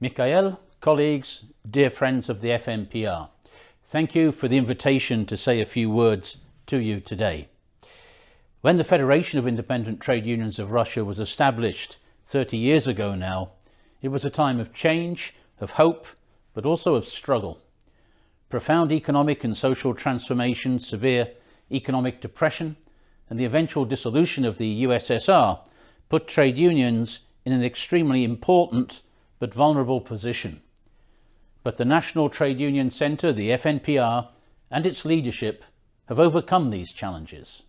Michael, colleagues, dear friends of the FNPR, thank you for the invitation to say a few words to you today. When the Federation of Independent Trade Unions of Russia was established 30 years ago now, it was a time of change, of hope, but also of struggle. Profound economic and social transformation, severe economic depression, and the eventual dissolution of the USSR put trade unions in an extremely important but vulnerable position. But the National Trade Union Centre, the FNPR, and its leadership have overcome these challenges.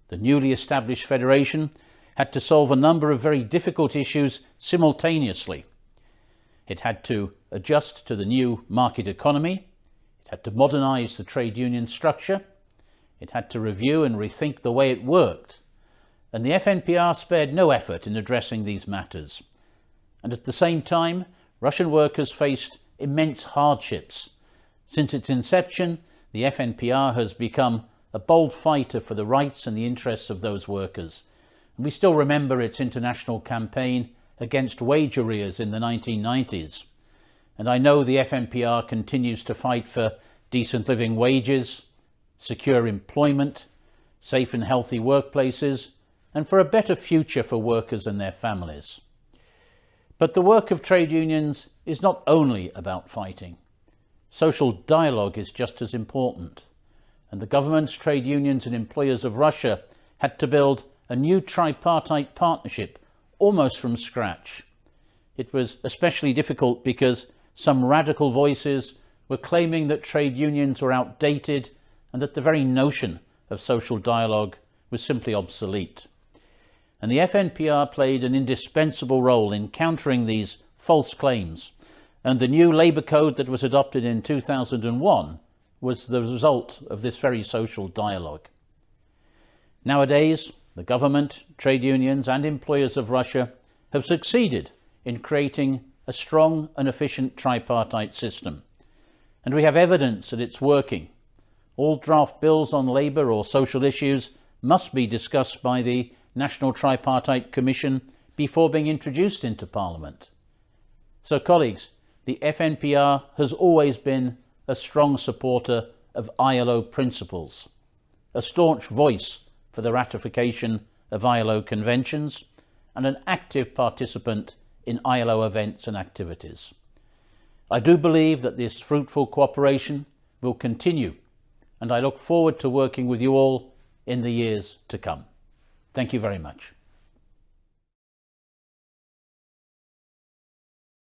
The newly established federation had to solve a number of very difficult issues simultaneously. It had to adjust to the new market economy, it had to modernise the trade union structure, it had to review and rethink the way it worked, and the FNPR spared no effort in addressing these matters. And at the same time, Russian workers faced immense hardships. Since its inception, the FNPR has become a bold fighter for the rights and the interests of those workers. And we still remember its international campaign against wage arrears in the 1990s. And I know the FNPR continues to fight for decent living wages, secure employment, safe and healthy workplaces, and for a better future for workers and their families. But the work of trade unions is not only about fighting. Social dialogue is just as important. And the governments, trade unions and employers of Russia had to build a new tripartite partnership almost from scratch. It was especially difficult because some radical voices were claiming that trade unions were outdated and that the very notion of social dialogue was simply obsolete. And the FNPR played an indispensable role in countering these false claims, and the new labour code that was adopted in 2001 was the result of this very social dialogue. Nowadays, the government, trade unions and employers of Russia have succeeded in creating a strong and efficient tripartite system, and we have evidence that it's working. All draft bills on labour or social issues must be discussed by the National Tripartite Commission before being introduced into Parliament. So colleagues, the FNPR has always been a strong supporter of ILO principles, a staunch voice for the ratification of ILO conventions, and an active participant in ILO events and activities. I do believe that this fruitful cooperation will continue, and I look forward to working with you all in the years to come. Thank you very much.